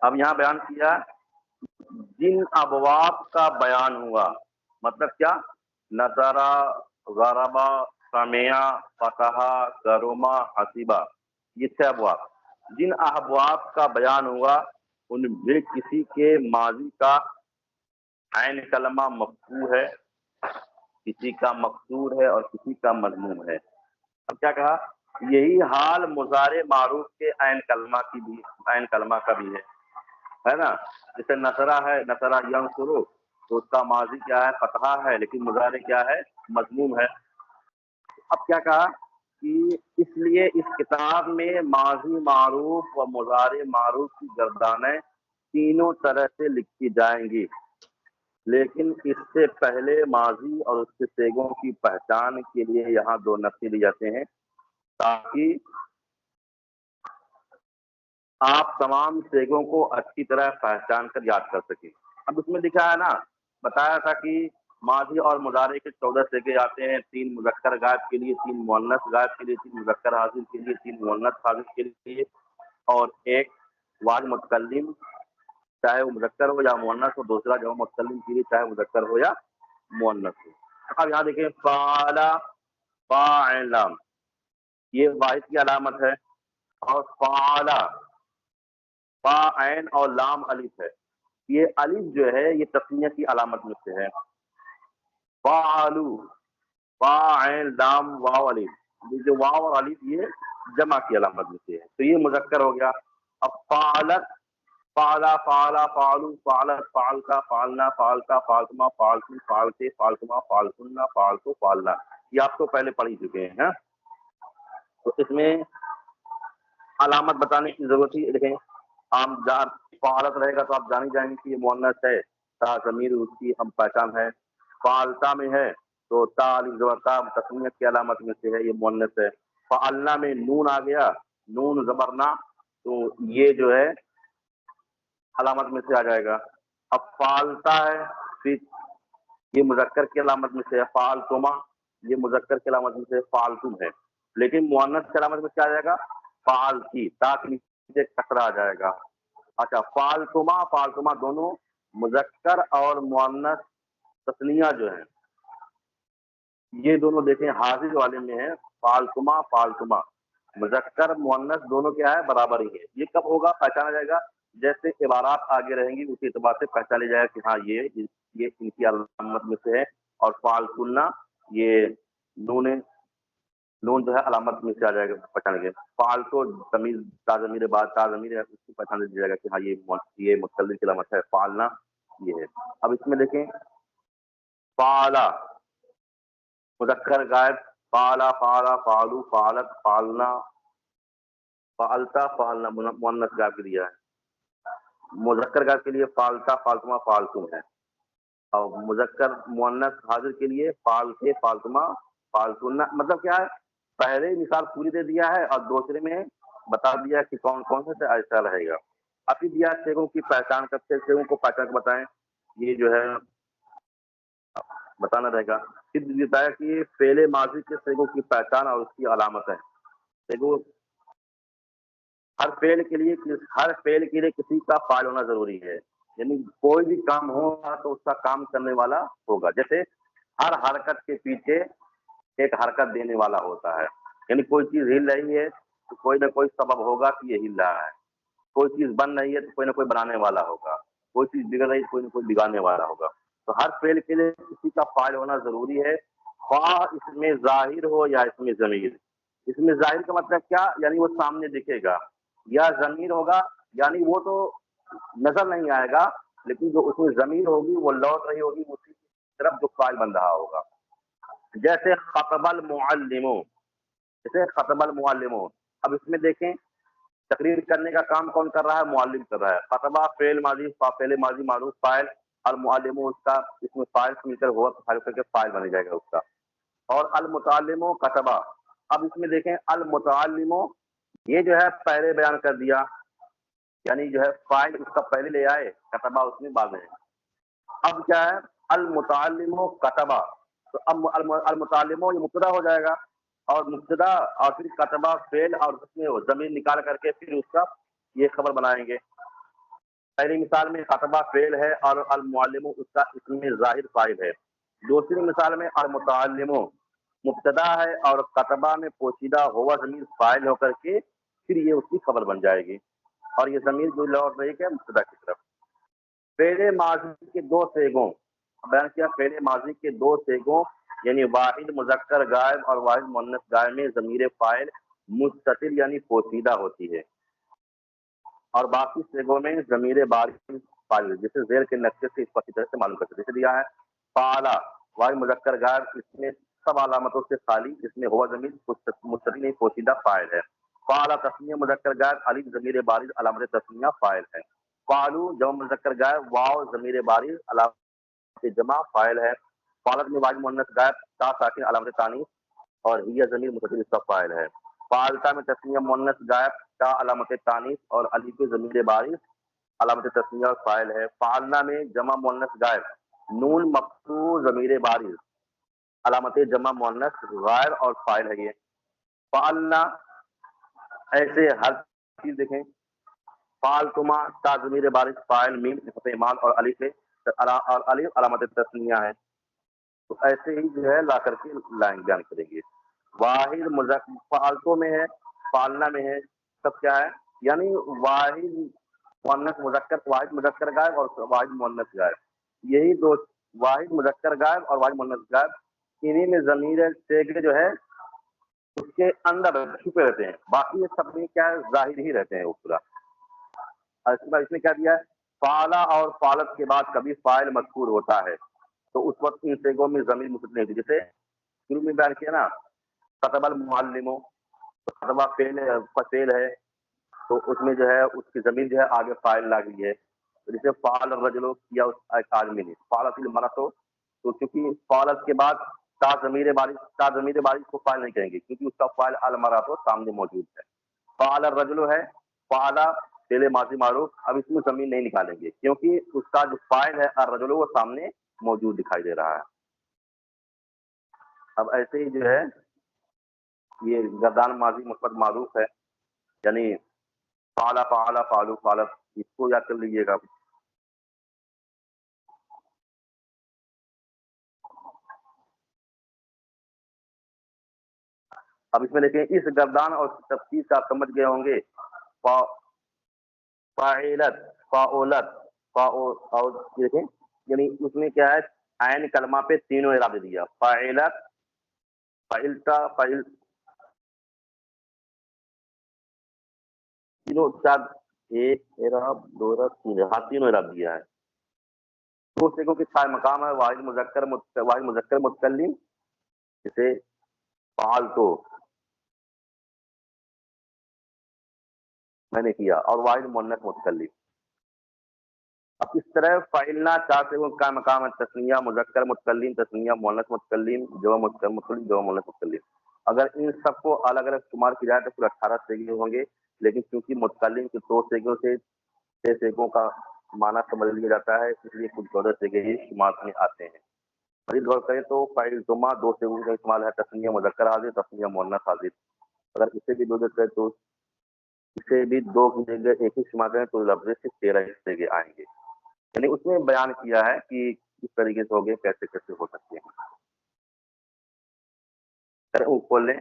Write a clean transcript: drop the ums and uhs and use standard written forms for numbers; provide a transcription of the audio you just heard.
اب یہاں بیان کیا جن ابواب کا بیان ہوا، مطلب کیا؟ نظرا، غربا، سمیا، فتحا، کرما، حسیبا، یہ 6 ابواب جن ابواب کا بیان ہوا ان میں کسی کے ماضی کا عین کلمہ مفتوح ہے، کسی کا مقصور ہے اور کسی کا مضموم ہے۔ اب کیا کہا؟ یہی حال مضارع معروف کے عین کلمہ کی بھی، عین کلمہ کا بھی ہے نا؟ جیسے نصرہ ہے، نصرہ ینصرو، تو اس کا ماضی کیا ہے؟ فتحہ ہے، لیکن مضارع کیا ہے؟ مضموم ہے۔ اب کیا کہا کہ اس لیے اس کتاب میں ماضی معروف و مضارع معروف کی گردانیں تینوں طرح سے لکھی جائیں گی، لیکن اس سے پہلے ماضی اور اس کے صیغوں کی پہچان کے لیے یہاں 2 نقطے دی جاتے ہیں تاکہ آپ تمام صیغوں کو اچھی طرح پہچان کر یاد کر سکیں۔ اب اس میں لکھا ہے نا، بتایا تھا کہ ماضی اور مضارع کے 14 صیغے آتے ہیں، 3 مذکر غائب کے لیے، 3 مؤنث غائب کے لیے، 3 مذکر حاضر کے لیے، 3 مؤنث حاضر کے لیے، اور ایک واحد متکلم چاہے وہ مذکر ہو یا مؤنث ہو، دوسرا جمع متکلم کے لیے چاہے مذکر ہو یا مؤنث ہو۔ اب یہاں دیکھیں فعل، فاعل، یہ واحد کی علامت ہے، اور فعل، فا عین اور لام الف ہے، یہ الف جو ہے یہ تسنیہ کی علامت میں سے ہے۔ فعلو، فا عین لام واو الف، یہ جو واو اور الف یہ جمع کی علامت میں سے ہے، تو یہ مذکر ہو گیا۔ اب فعلت، فعلا، فعلا، فعلو، فعلت، فعلتا، فعلنا، فعلتا، فعلتما، فعلتم، فعلتے، فعلتما، فعلتن، فعلتو، فعلنا، یہ آپ تو پہلے پڑھ ہی چکے ہیں۔ تو اس میں علامت بتانے کی ضرورت ہی، دیکھیں عام جان فعالت رہے گا تو آپ جانی جائیں گے کہ یہ مؤنث ہے، تا ضمیر اس کی ہم پہچان ہے۔ فعلتا میں ہے تو تا الف زبر تا تسنیہ کی علامت میں سے ہے، یہ مؤنث ہے۔ فعلنا میں نون آ گیا، نون زبرنا، تو یہ جو ہے علامت میں سے آ جائے گا۔ اب فعلتا ہے، پھر یہ مذکر کی علامت میں سے ہے۔ فعلتما، یہ مذکر کی علامت میں سے فعلتم ہے، لیکن مؤنث کی علامت میں کیا آ جائے گا؟ فعلتی، تا کے نیچے کسرہ آ جائے گا۔ اچھا فعلتما، فعلتما دونوں مذکر اور مؤنث تثنیہ جو ہیں یہ دونوں دیکھیں حاضر والے میں ہے، فعلتما، فعلتما، مذکر مؤنث دونوں کیا ہے؟ برابر ہی ہے۔ یہ کب ہوگا؟ پہچانا جائے گا جیسے عبارات آگے رہیں گی اسی اعتبار سے پہچان لیا جائے گا کہ ہاں یہ ان کی علامت میں سے ہے۔ اور فعلتنا، یہ نون جو ہے علامت میں سے آ جائے گا، پہچان گے۔ فعلتو تمیز تا ضمیر بعد تا ضمیر ہے، اس کی پہچان دیا جائے گا کہ ہاں یہ متکلم کی علامت ہے۔ فعلنا یہ ہے۔ اب اس میں دیکھیں فعلا مذکر غائب، فعلا، فعلا، فعلو، فعلت، فعلنا، فعلتا، فعلنا مؤنث غائب کے دیا ہے۔ مذکر غائب کے لیے فعلتا، فعلتما، فعلتم ہے، اور مذکر مؤنث حاضر کے لیے فعلتے، فعلتما، فعلتن۔ مطلب کیا ہے؟ پہلے مثال پوری دے دیا ہے اور دوسرے میں بتا دیا کہ کون کون سے ایسا رہے گا۔ ابھی دیا صیغوں کی پہچان کرتے، صیغوں کو پہچان کر بتائیں، یہ جو ہے بتانا رہے گا۔ پھر بتایا کہ فعل ماضی کے صیغوں کی پہچان اور اس کی علامت ہے۔ صیغوں ہر فعل کے لیے کسی کا فاعل ہونا ضروری ہے، یعنی کوئی بھی کام ہوگا تو اس کا کام کرنے والا ہوگا۔ جیسے ہر حرکت کے پیچھے ایک حرکت دینے والا ہوتا ہے، یعنی کوئی چیز ہل رہی ہے تو کوئی نہ کوئی سبب ہوگا کہ یہ ہل رہا ہے، کوئی چیز بن رہی ہے تو کوئی نہ کوئی بنانے والا ہوگا، کوئی چیز بگڑ رہی ہے تو کوئی نہ کوئی بگاڑنے والا ہوگا۔ تو ہر فعل کے لیے کسی کا فاعل ہونا ضروری ہے، خواہ اس میں ظاہر ہو یا اس میں ضمیر۔ اس میں ظاہر کا مطلب کیا؟ یعنی وہ سامنے دکھے گا، یا ضمیر ہوگا یعنی وہ تو نظر نہیں آئے گا، لیکن جو اس میں ضمیر ہوگی وہ لوٹ رہی ہوگی اسی کی طرف جو فاعل بن رہا ہوگا۔ جیسے خطب المعلم، جیسے خطب المعلم۔ اب اس میں دیکھیں تقریر کرنے کا کام کون کر رہا ہے؟ معلم کر رہا ہے۔ خطبہ فعل ماضی، فعل ماضی معروف فاعل، المعلم اس کا اس میں فاعل مل کر ہوا فاعل کر کے فاعل بن جائے گا اس کا۔ اور المتعلم کتبہ، اب اس میں دیکھیں المتعلم یہ جو ہے پہلے بیان کر دیا، یعنی جو ہے فاعل اس کا پہلے لے آئے، کتبہ اس میں بعد میں۔ اب کیا ہے؟ المتعلم کتبہ، تو اب المتعلم یہ مبتدا ہو جائے گا، اور مبتدا اور پھر کتبہ فعل اور اس میں ضمیر نکال کر کے پھر اس کا یہ خبر بنائیں گے۔ پہلی مثال میں خطبہ فعل ہے اور المعلم اس کا اسم ظاہر فاعل ہے. دوسری مثال میں المتعلم مبتدا ہے اور خطبہ میں پوشیدہ ہوا ضمیر فاعل ہو کر کے پھر یہ اس کی خبر بن جائے گی اور یہ ضمیر جو لوٹ رہی ہے مبتدا کی طرف. فعل ماضی کے دو سیگوں بیان کیا. فعل ماضی کے دو سیگوں یعنی واحد مذکر غائب اور واحد مؤنث غائب میں ضمیر فاعل مستتر یعنی پوشیدہ ہوتی ہے اور باقی سیگوں میں ضمیر بارز فاعل جسے زیر کے نقشے سے اس کی طرح سے معلوم کرتے جیسے دیا ہے فعلا واحد مذکر غائب اس میں سب علامتوں سے خالی اس میں ہوا ضمیر مستتر نہیں پوشیدہ فاعل ہے. فعلا تسنیہ مذکر غائب الف ضمیر بارز علامت تسنیہ فاعل ہے. فعلو جمع مذکر غائب واو ضمیر بارز علامت جمع فاعل ہے. فعلت میں واحد مؤنث غائب تا ساکن علامت تانیث اور ہی ضمیر مستتر اس کا فاعل ہے. فعلتا میں تسنیہ مؤنث غائب تا علامت تانیث اور الف ضمیر بارز علامت تسنیہ اور فاعل ہے. فعلنا میں جمع مؤنث غائب نون مقصور ضمیر بارز علامت جمع مؤنث غائب اور فاعل ہے. یہ فعلنا ایسے ہر چیز دیکھیں فعلتما تا ضمیر بارز فاعل میم مال اور الف علامت تسنیہ ہے. تو ایسے ہی جو ہے لا کر کے لائن بیان کریں گے. واحد مذکر فعلتوں میں ہے فعلنا میں ہے سب کیا ہے یعنی واحد مؤنث مذکر واحد مذکر غائب اور واحد مؤنث غائب یہی دو واحد مذکر غائب اور واحد مؤنث غائب انہی میں ضمیر سیگے جو ہے اس کے اندر چھپے رہتے ہیں. باقی یہ سب میں کیا ہے ظاہر ہی رہتے ہیں وہ پورا. اس میں کیا دیا ہے فعلا اور فعلت کے بعد کبھی فاعل مذکور ہوتا ہے تو اس وقت ان سیگوں میں ضمیر مستتر نہیں ہوتی. جیسے شروع میں بیان کیا نا کتب المعلم کتبہ فعل ہے تو اس میں جو ہے اس کی ضمیر جو ہے آگے فاعل لگی ہے. جیسے فعل الرجل کیا اس آدمی نے فعلت المرأۃ تو چونکہ فعلت کے بعد تا ضمیر بارش کو فاعل نہیں کہیں گے کیونکہ اس کا فاعل المرأۃ سامنے موجود ہے. فعل الرجل ہے فعل فعل ماضی معروف اب اس میں ضمیر نہیں نکالیں گے کیونکہ اس کا جو فاعل ہے الرجل وہ سامنے موجود دکھائی دے رہا ہے. اب ایسے ہی جو ہے یہ گردان ماضی مثبت معروف ہے یعنی فعلا فعلا فعلو فعلت اس کو یاد کر لیجیے گا. اب اس میں دیکھیں اس گردان اور تفصیل سے آپ سمجھ گئے ہوں گے. فاعلت فاعلت اور دیکھیں یعنی اس میں کیا ہے عین کلمہ پہ تینوں ارادے دیا فاعلت فعلتا فعل تینوں چار ایک اعراب دو اعراب تین ہاں تینوں اعراب دیا ہے. دو سیگوں کے چار مقام ہے واحد مذکر متکلم جیسے فعال تو میں نے کیا اور واحد مؤنث متکلم. اب اس طرح فعلنا چار سیگوں کا مقام ہے تثنیہ مذکر متکلم تثنیہ مؤنث متکلم جمع مذکر متکلم جمع مؤنث متکلم. اگر ان سب کو الگ الگ شمار کی جائے تو پھر 18 سیگے ہوں گے لیکن چونکہ متکلم کے دو سیگوں سے 6 سیگوں کا معنی سمجھ لیا جاتا ہے اس لیے کچھ 14 سیگے ہی شمار میں آتے ہیں. مزید غور کریں تو فاعل تما دو سیگوں کا استعمال ہے تثنیہ مذکر حاضر تثنیہ مؤنث حاضر. اگر اسے بھی دو کریں تو اسے بھی دو کی جگہ ایک ہی شمار کریں تو لفظ سے 13 سیگے آئیں گے. یعنی اس میں بیان کیا ہے کہ کس طریقے سے ہو گئے کیسے کیسے ہو سکتے ہیں. کھول لیں